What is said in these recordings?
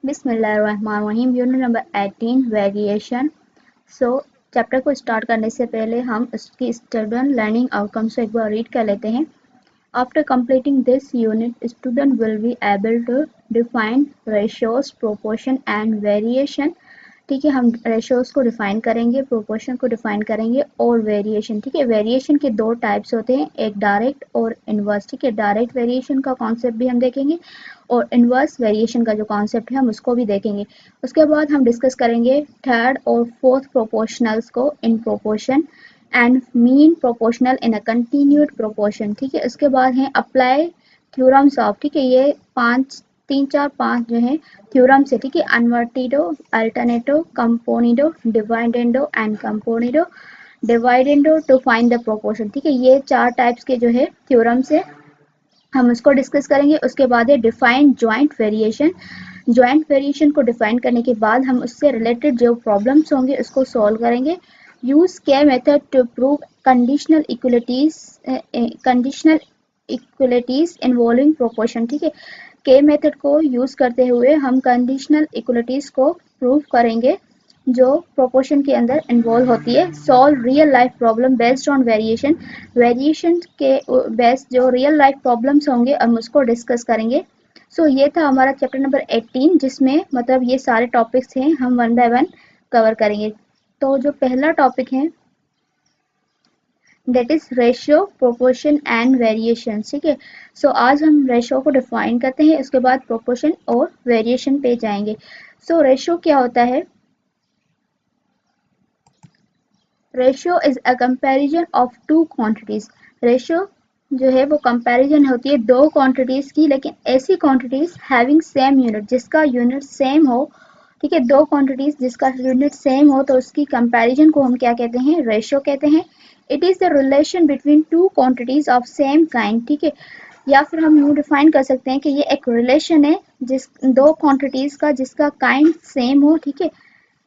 बिस्मिल्लाहिर्रहमानिर्रहीम। Unit number 18 variation. सो chapter को start करने से पहले हम उसकी स्टूडेंट लर्निंग आउटकम्स को एक बार रीड कर लेते हैं। After completing this unit student will be able to define ratios, proportion and variation. ठीक है, हम रेशियोज को डिफाइन करेंगे, प्रोपोर्शन को डिफाइन करेंगे और वेरिएशन। ठीक है, वेरिएशन के दो टाइप्स होते हैं, एक डायरेक्ट और इनवर्स। ठीक है, डायरेक्ट वेरिएशन का कॉन्सेप्ट भी हम देखेंगे और इनवर्स वेरिएशन का जो कॉन्सेप्ट है हम उसको भी देखेंगे। उसके बाद हम डिस्कस करेंगे थर्ड और फोर्थ प्रोपोर्शनल्स को in proportion and mean proportional in a continued proportion. ठीक है, उसके बाद है अप्लाई थ्योरम्स ऑफ। ठीक है, ये तीन चार पांच जो है थ्योरम्स है। ठीक है, invertendo, alternendo, componendo, dividendo and componendo, dividendo to find the proportion. ठीक है, ये चार टाइप्स के जो है थ्योरम्स है, हम उसको डिस्कस करेंगे। उसके बाद है define joint variation. Joint variation को डिफाइन करने के बाद हम उससे रिलेटेड जो प्रॉब्लम्स होंगे उसको सॉल्व करेंगे। Use K method to prove conditional equalities involving proportion. ठीक है, के मेथड को यूज करते हुए हम कंडीशनल इक्वलिटीज को प्रूव करेंगे जो प्रोपोर्शन के अंदर इन्वॉल्व होती है। Solve real life problem based on variation. Variation के बेस्ड जो रियल लाइफ प्रॉब्लम्स होंगे हम उसको डिस्कस करेंगे। सो ये था हमारा चैप्टर नंबर 18, जिसमें मतलब ये सारे टॉपिक्स हैं, हम वन बाय वन कवर करेंगे। तो जो पहला टॉपिक है that is ratio, proportion and variation. ठीक है, सो आज हम रेशियो को डिफाइन करते हैं, उसके बाद प्रोपोर्शन और वेरिएशन पे जाएंगे। सो रेशियो क्या होता है? Ratio is a comparison of two quantities. Ratio जो है वो कंपैरिजन होती है दो क्वांटिटीज की, लेकिन ऐसी क्वांटिटीज हैविंग सेम यूनिट, जिसका यूनिट सेम हो। ठीक है, दो क्वांटिटीज जिसका यूनिट सेम हो तो उसकी कंपैरिजन को हम क्या कहते हैं? रेशियो कहते हैं। It is the relation between two quantities of same kind. ठीक है, या फिर हम यूँ डिफाइन कर सकते हैं कि ये एक रिलेशन है जिस दो क्वांटिटीज का जिसका काइंड सेम हो। ठीक है,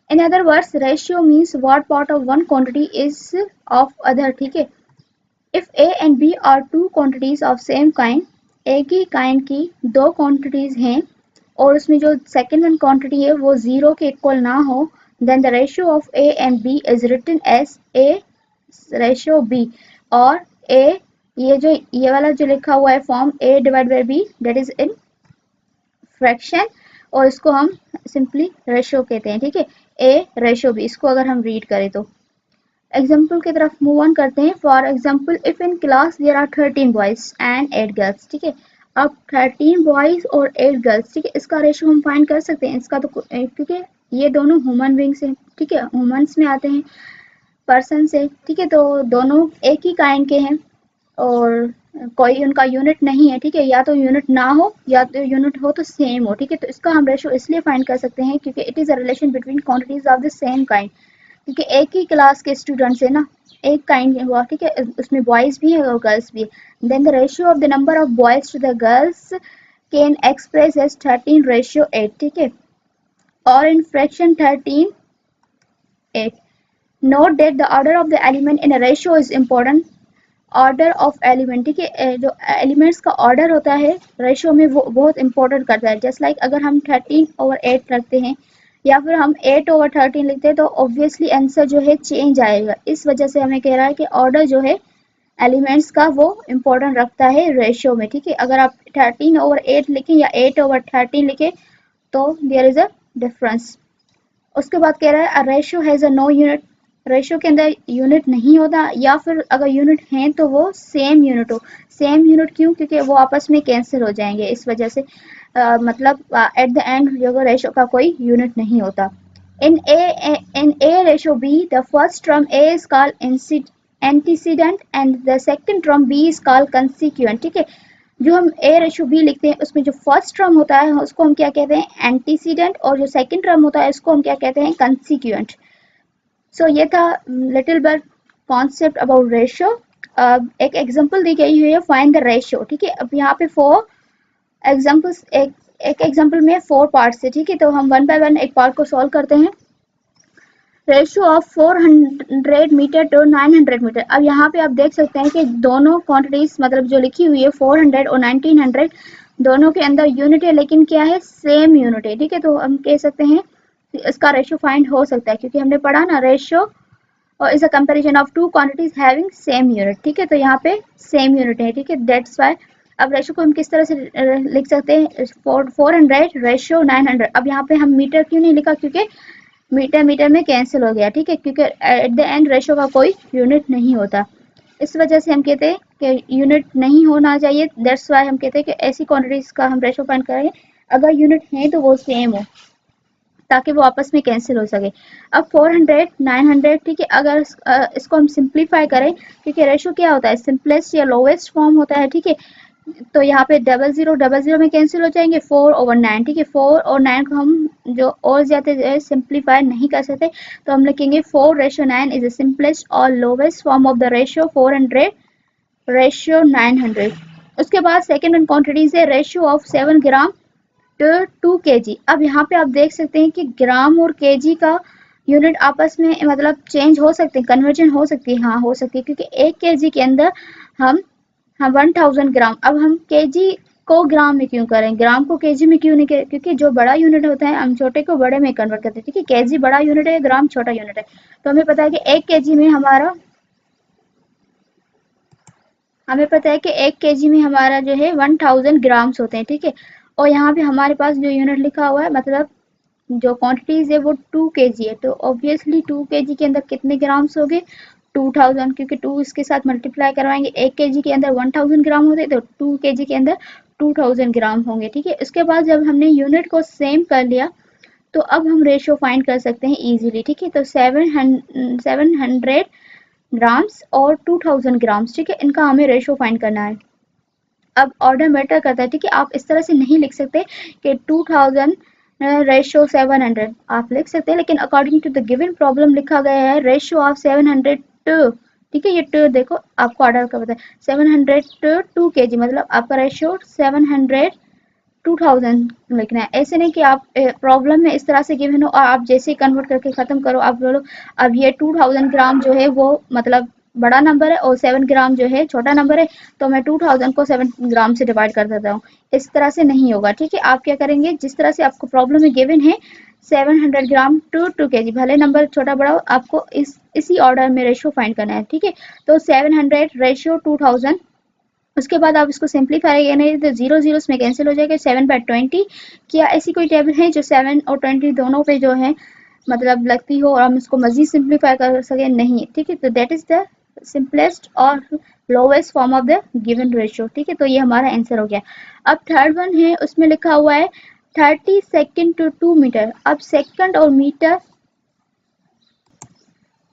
in other words ratio means what part of one quantity is of other। ठीक है, if a and b are two quantities of same kind, एक ही काइंड की दो क्वांटिटीज हैं और उसमें जो सेकेंड वन क्वांटिटी है वो जीरो के इक्वल ना हो, then the ratio of a and b is written as a ratio b। और a ये वाला जो लिखा हुआ है form a divide by b, that is in fraction, और इसको हम सिंपली रेशियो कहते हैं। ठीक है, ए रेशियो बी, इसको अगर हम रीड करें तो एग्जाम्पल की तरफ मूव ऑन करते हैं। For example, if in class there are 13 boys and 8 girls. ठीक है, अब 13 बॉयज और 8 गर्ल्स, ठीक है, इसका रेशियो हम फाइंड कर सकते हैं। इसका तो क्योंकि ये दोनों ह्यूमन बींग्स हैं। ठीक है, ह्यूमंस में आते हैं, पर्सन से। ठीक है, तो दोनों एक ही काइंड के हैं और कोई उनका यूनिट नहीं है। ठीक है, या तो यूनिट ना हो या तो यूनिट हो तो सेम हो। ठीक है, तो इसका हम रेशियो इसलिए फाइंड कर सकते हैं क्योंकि it is a relation between quantities of the same kind. क्योंकि एक ही क्लास के स्टूडेंट्स है ना, एक काइंड हुआ। ठीक है, उसमें बॉयज भी है और गर्ल्स भी है। Then the ratio of the number of boys to the girls can express as 13:8। ठीक है, और in fraction 13:8। Note that the order of the element in a ratio is important. Order of element, ठीक है, जो elements का order होता है ratio में वो बहुत इंपॉर्टेंट करता है। जस्ट लाइक अगर हम 13/8 रखते हैं या फिर हम 8/13 लिखते हैं तो ऑब्वियसली आंसर जो है चेंज आएगा। इस वजह से हमें कह रहा है कि ऑर्डर जो है एलिमेंट्स का वो इम्पोर्टेंट रखता है रेशियो में। ठीक है, अगर आप 13/8 लिखें या 8/13 लिखें तो देयर इज अ डिफरेंस। उसके बाद कह रहा है ratio has a no unit. Ratio के अंदर यूनिट नहीं होता, या फिर अगर यूनिट हैं तो वो सेम यूनिट हो। सेम यूनिट क्यों? क्योंकि वो आपस में कैंसिल हो जाएंगे, इस वजह से मतलब एट द एंड जो रेशियो का कोई यूनिट नहीं होता। In a ratio b the first term a is called antecedent and the second term b is called consequent. ठीक है, जो हम ए रेशियो बी लिखते हैं उसमें जो फर्स्ट टर्म होता है उसको हम क्या कहते हैं? एंटीसीडेंट, और जो सेकंड टर्म होता है उसको हम क्या कहते हैं? कंसीक्वेंट। सो ये था little bit concept about ratio. एक एग्जांपल दी गई हुई है, फाइंड द रेशियो। ठीक है, अब यहाँ पे 4 एग्जांपल्स, एक एग्जांपल में 4 पार्ट्स है। ठीक है, तो हम वन बाय वन एक पार्ट को सॉल्व करते हैं। Ratio of 400 metre to 900 metre. अब यहाँ पे आप देख सकते हैं कि दोनों क्वांटिटीज मतलब जो लिखी हुई है 400 और 1900 दोनों के अंदर यूनिट है, लेकिन क्या है, सेम यूनिट है। ठीक है, तो हम कह सकते हैं इसका रेशियो फाइंड हो सकता है, क्योंकि हमने पढ़ा ना रेशियो और is a comparison of two quantities having same unit. ठीक है, तो यहाँ पे सेम यूनिट है। ठीक है, दैट्स वाई। अब रेशियो को हम किस तरह से लिख सकते हैं, 400 रेशियो 900। अब यहाँ पे हम मीटर क्यों नहीं लिखा, क्योंकि मीटर मीटर में कैंसिल हो गया। ठीक है, क्योंकि एट द एंड रेशियो का कोई यूनिट नहीं होता, इस वजह से हम कहते हैं कि यूनिट नहीं होना चाहिए। दैट्स वाई हम कहते हैं कि ऐसी क्वांटिटीज का हम रेशियो फाइंड करें अगर यूनिट है तो वो सेम हो, ताकि वो आपस में कैंसिल हो सके। अब 400 900, ठीक है, अगर इसको हम सिंप्लीफाई करें, क्योंकि रेशियो क्या होता है, सिंपलेस्ट या लोवेस्ट फॉर्म होता है। ठीक है, तो यहाँ पे 00 में कैंसिल हो जाएंगे 4/9। ठीक है, 4 और 9 को हम जो और ज्यादा सिंप्लीफाई नहीं कर सकते, तो हम लिखेंगे 4:9 इज द सिंपलेस्ट और lowest form of the ratio 400:900। उसके बाद सेकेंड वन क्वांटिटीज है ratio of 7 gram to 2 kg। अब यहाँ पे आप देख सकते हैं कि ग्राम और केजी का यूनिट आपस में मतलब चेंज हो सकते हैं, कन्वर्जन हो सकती है। हाँ, हो सकती है, क्योंकि 1 kg के अंदर हम 1000 ग्राम। अब हम केजी को ग्राम में क्यों करें, ग्राम को केजी में क्यों नहीं करें, क्योंकि जो बड़ा यूनिट होता है हम छोटे को बड़े में कन्वर्ट करते हैं। ठीक है, केजी बड़ा यूनिट है, ग्राम छोटा यूनिट है। तो हमें पता है कि 1 kg में हमारा जो है 1000 ग्राम्स होते हैं। ठीक है, और यहाँ पे हमारे पास जो यूनिट लिखा हुआ है, मतलब जो क्वांटिटीज है वो 2 kg है, तो ऑब्वियसली 2 kg के अंदर कितने ग्राम्स हो गए, 2000, क्योंकि 2 इसके साथ मल्टीप्लाई करवाएंगे। 1 kg के अंदर 1000 ग्राम होते, तो 2 kg के अंदर 2000 ग्राम होंगे। ठीक है, इसके बाद जब हमने यूनिट को सेम कर लिया, तो अब हम रेशियो फाइंड कर सकते हैं इजीली। ठीक है, तो 700 ग्राम्स और 2000 ग्राम्स, ठीक है, इनका हमें रेशियो फाइंड करना है। अब ऑर्डर मैटर करता है। ठीक है, आप इस तरह से नहीं लिख सकते कि 2000 रेशियो 700 आप लिख सकते हैं, लेकिन according to the given problem लिखा गया है रेशियो ऑफ 700 टू, ठीक है, ये टू देखो आपको ऑर्डर का पता है, 700 टू 2 kg, मतलब आपका रेशियो 700 2000 लिखना है। ऐसे नहीं कि आप प्रॉब्लम में इस तरह से गिवन हो और आप जैसे कन्वर्ट करके खत्म करो, आप बोलो अब ये 2000 ग्राम जो है वो मतलब बड़ा नंबर है और 7 ग्राम जो है छोटा नंबर है, तो मैं 2000 को 7 ग्राम से डिवाइड कर देता हूँ। इस तरह से नहीं होगा। ठीक है, आप क्या करेंगे, जिस तरह से आपको प्रॉब्लम में गिवन है 700 ग्राम टू 2 kg, भले नंबर छोटा बड़ा हो, आपको इसी ऑर्डर में रेशियो फाइंड करना है। ठीक है, तो 700 रेशियो 2000। उसके बाद आप इसको सिंप्लीफाई करेंगे तो 0 में कैंसिल हो जाएगा। 7/20, क्या ऐसी कोई टेबल है जो 7 और 20 दोनों पे जो है मतलब लगती हो और हम इसको मजीद सिंप्लीफाई कर सके, नहीं। ठीक है, तो दैट इज द सिंपलेस्ट और lowest form of the given ratio. ठीक है, तो ये हमारा आंसर हो गया। अब थर्ड वन है, उसमें लिखा हुआ है 30 सेकेंड टू 2 मीटर। अब सेकंड और मीटर,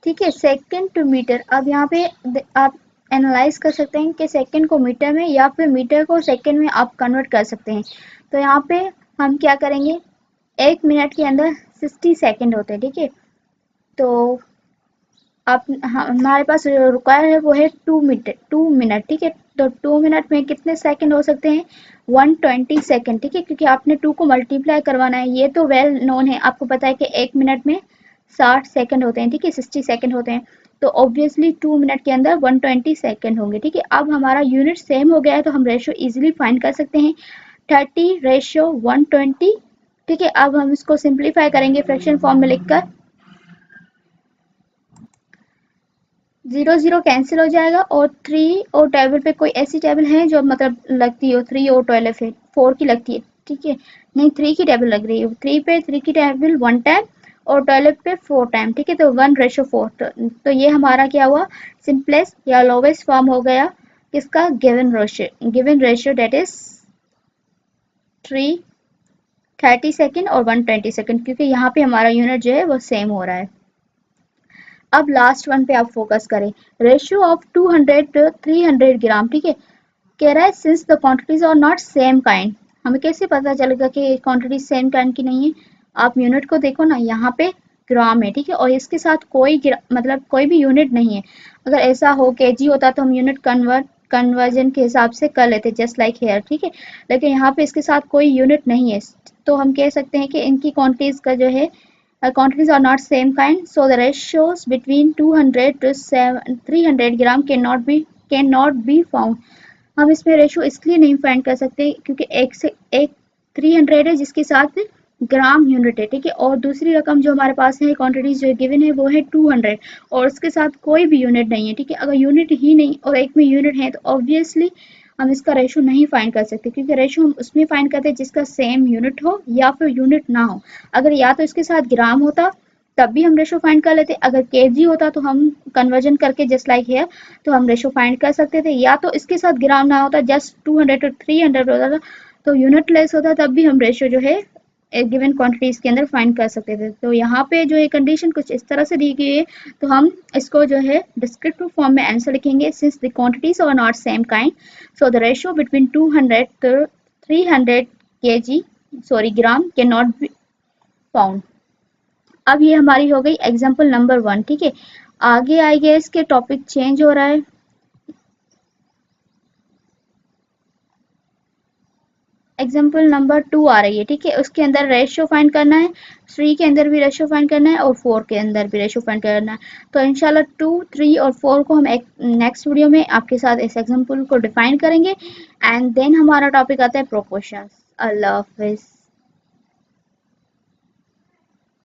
ठीक है, सेकंड टू मीटर। अब यहाँ पे आप एनालाइज कर सकते हैं कि सेकंड को मीटर में या फिर मीटर को सेकंड में आप कन्वर्ट कर सकते हैं। तो यहाँ पे हम क्या करेंगे, 1 मिनट के अंदर 60 सेकंड होते हैं। ठीक है, तो आप हमारे पास जो रिक्वायर है वो है 2 मिनट। ठीक है, तो 2 मिनट में कितने सेकंड हो सकते हैं, 120 सेकंड। ठीक है, क्योंकि आपने 2 को मल्टीप्लाई करवाना है, ये तो वेल नोन है, आपको पता है कि 1 मिनट में 60 सेकंड होते हैं। ठीक है, 60 सेकंड होते हैं, तो ऑब्वियसली 2 मिनट के अंदर 120 सेकंड होंगे। ठीक है, अब हमारा यूनिट सेम हो गया है, तो हम रेशियो इजीली फाइंड कर सकते हैं, 30 रेशियो 120। ठीक है, अब हम इसको सिंप्लीफाई करेंगे फ्रैक्शन फॉर्म में लिखकर, 0 कैंसिल हो जाएगा, और 3 और टेबल पे कोई ऐसी टेबल है जो मतलब लगती हो, 3 और 12 है, 4 की लगती है। ठीक है, नहीं 3 की टेबल लग रही है, 3 पे 3 की टेबल 1 टाइम और 12 पे 4 टाइम। ठीक है, तो 1:4। तो ये हमारा क्या हुआ, सिंपलेस्ट या लोवेस्ट फॉर्म हो गया किसका, given ratio debt is 3 30 second और 120 सेकेंड, क्योंकि यहाँ पे हमारा यूनिट जो है वो सेम हो रहा है। अब लास्ट वन पे आप फोकस करें, रेशियो ऑफ 200 टू 300 ग्राम। ठीक है, कह रहा है since the quantities are not same kind, हमें कैसे पता चलेगा कि क्वांटिटी सेम काइंड की नहीं है। आप यूनिट को देखो ना, यहाँ पे ग्राम है। ठीक है, और इसके साथ कोई मतलब कोई भी यूनिट नहीं है। अगर ऐसा हो केजी होता तो हम यूनिट कन्वर्जन के हिसाब से कर लेते, जस्ट लाइक हेयर। ठीक है, लेकिन यहाँ पे इसके साथ कोई यूनिट नहीं है, तो हम कह सकते हैं कि इनकी क्वांटिटीज का जो है quantities are not same kind, so the ratios between 200 to 300 gram cannot be found. हम इसमें रेशो इसलिए नहीं फाइंड कर सकते क्योंकि एक से एक 300 है जिसके साथ ग्राम यूनिट है, ठीक है, और दूसरी रकम जो हमारे पास है क्वांटिटीज जो गिवन है वो है 200 और उसके साथ कोई भी यूनिट नहीं है, ठीक है। अगर यूनिट ही नहीं और एक में यूनिट है तो ऑब्वियसली हम इसका रेशो नहीं फाइंड कर सकते क्योंकि रेशो हम उसमें फाइंड करते हैं जिसका सेम यूनिट हो या फिर यूनिट ना हो। अगर या तो इसके साथ ग्राम होता तब भी हम रेशो फाइंड कर लेते, अगर केजी होता तो हम कन्वर्जन करके जस्ट लाइक है तो हम रेशो फाइंड कर सकते थे, या तो इसके साथ ग्राम ना होता जस्ट 200 टू 300 होता था तो यूनिट लेस होता तब भी हम रेशो जो है एक गिवन क्वांटिटीज के अंदर फाइंड कर सकते थे। तो यहाँ पे जो है कंडीशन कुछ इस तरह से दी गई है, तो हम इसको जो है डिस्क्रिप्टिव फॉर्म में आंसर लिखेंगे since the quantities are not same kind so the ratio between 200 to 300 kg sorry gram can not be found. अब ये हमारी हो गई एग्जाम्पल नंबर 1, ठीक है। आगे आई गए इसके टॉपिक चेंज हो रहा है, एग्जाम्पल नंबर 2 आ रही है, ठीक है। उसके अंदर रेशियो फाइंड करना है, 3 के अंदर भी रेशियो फाइंड करना है और 4 के अंदर भी रेशियो फाइंड करना है। तो इंशाल्लाह 2, 3 और 4 को हम एक नेक्स्ट वीडियो में आपके साथ इस एग्जाम्पल को डिफाइन करेंगे एंड देन हमारा टॉपिक आता है प्रोपोर्शंस। अल्लाह हाफिज।